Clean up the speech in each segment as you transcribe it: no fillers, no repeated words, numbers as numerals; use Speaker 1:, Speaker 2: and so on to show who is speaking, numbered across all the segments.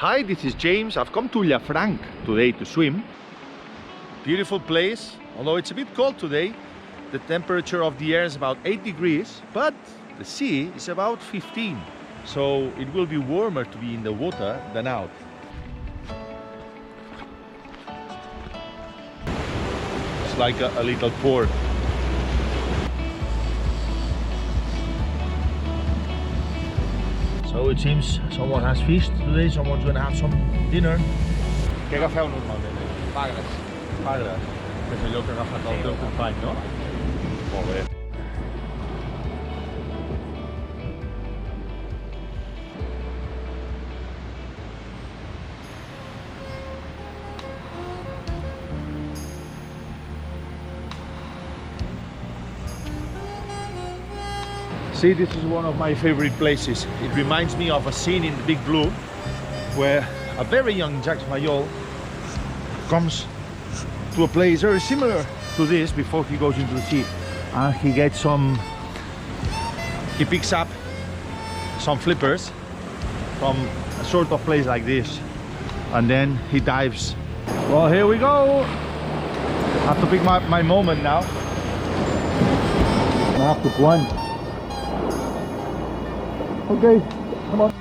Speaker 1: Hi, this is James. I've come to Llafranc today to swim. Beautiful place, although it's a bit cold today. The temperature of the air is about 8 degrees, but the sea is about 15. So it will be warmer to be in the water than out. It's like a little port. So it seems someone has fished today, someone's gonna have some dinner. Què agafeu normalment?
Speaker 2: Pagres.
Speaker 1: Pagres. Que és allò que ha agafat el teu company, no? Molt bé. See, this is one of my favorite places. It reminds me of a scene in The Big Blue where a very young Jacques Mayol comes to a place very similar to this before he goes into the sea, and he picks up some flippers from a sort of place like this, and then he dives. Well, here we go. I have to pick my moment now. I have to plunge. Okay, come on.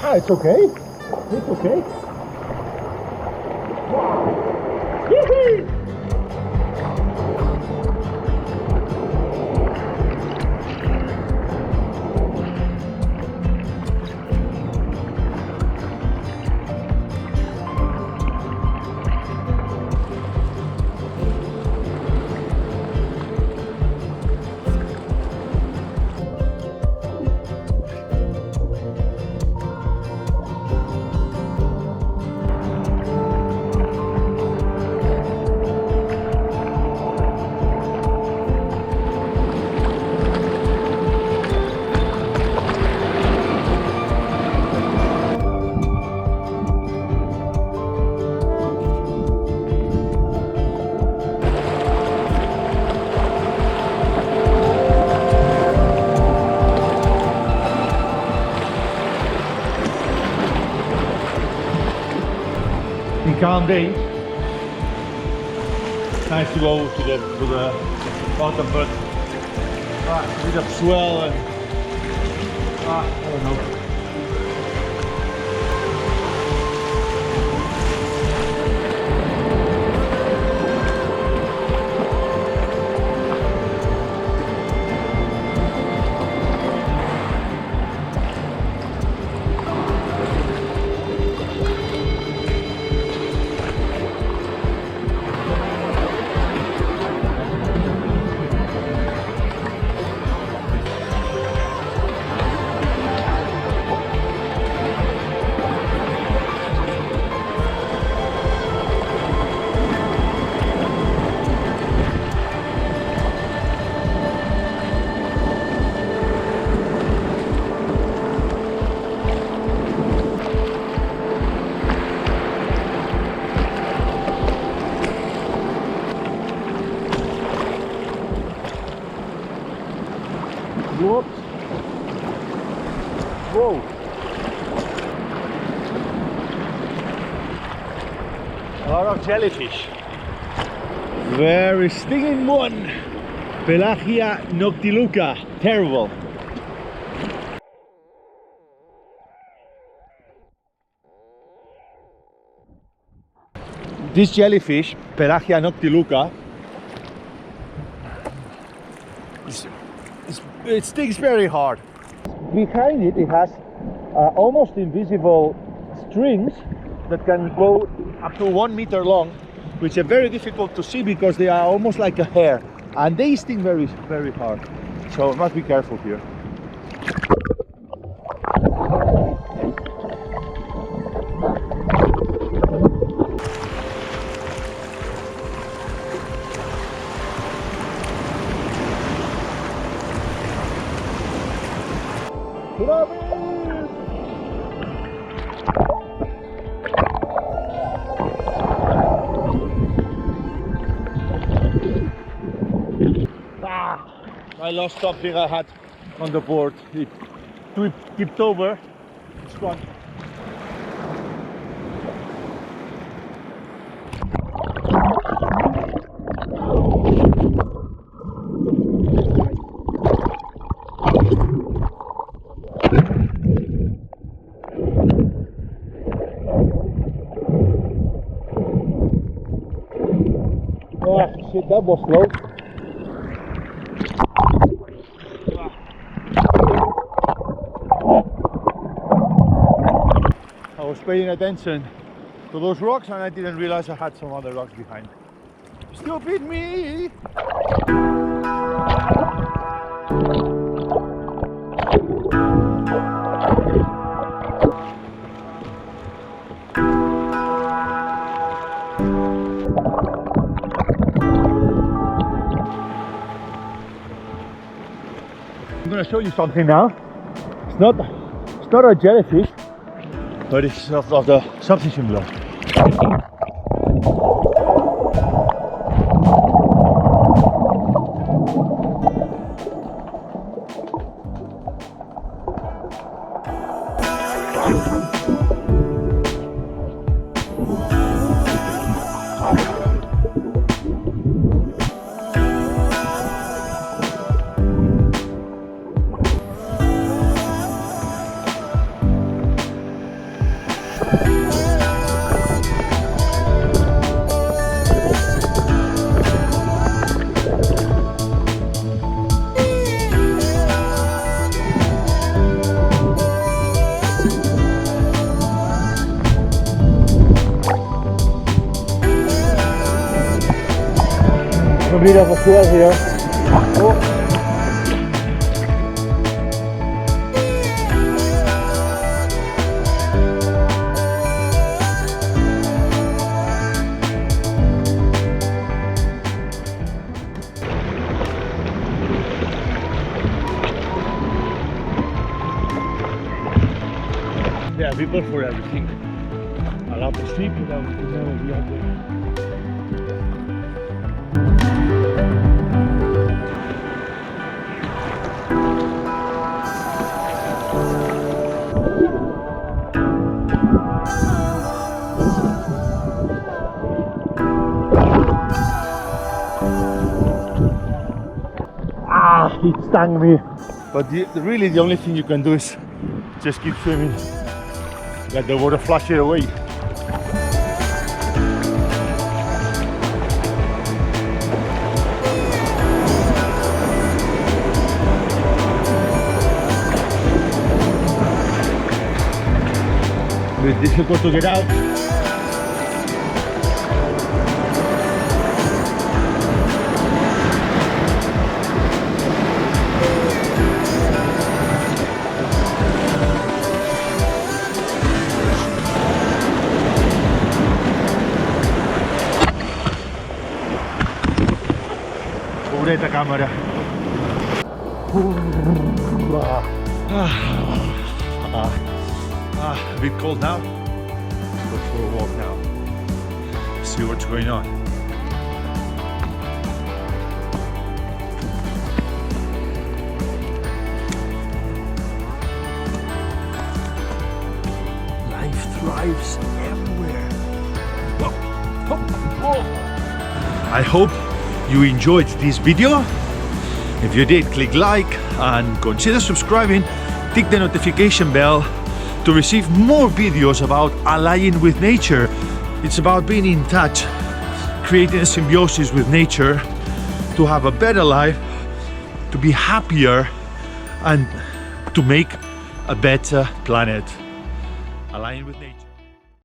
Speaker 1: Ah, it's okay. It's okay. Wow. Yee-hoo! Calm day. Nice to go to the bottom, but a bit of swell and I don't know. Whoops. Whoa. A lot of jellyfish. Very stinging one. Pelagia noctiluca. Terrible. This jellyfish, Pelagia noctiluca, it stings very hard. Behind it, it has almost invisible strings that can go up to 1 meter long, which are very difficult to see because they are almost like a hair, and they sting very, very hard. So must be careful here. I lost something I had on the board. tipped over. It's gone. Oh shit, that was close. I was paying attention to those rocks and I didn't realize I had some other rocks behind. Stupid me! I'm going to show you something now. It's not a jellyfish, but it's of the something similar. A bit of a swell here. Oh. There are people for everything. I love the sleep that we can never be out there. It stung me, but really the only thing you can do is just keep swimming, let the water flush it away. It's difficult to get out. Pobreta camera. A bit cold now. Let's go for a walk now. See what's going on. Life thrives everywhere. I hope you enjoyed this video. If you did, click like and consider subscribing. Tick the notification bell to receive more videos about allying with nature. It's about being in touch, creating a symbiosis with nature to have a better life, to be happier, and to make a better planet. Allying with nature.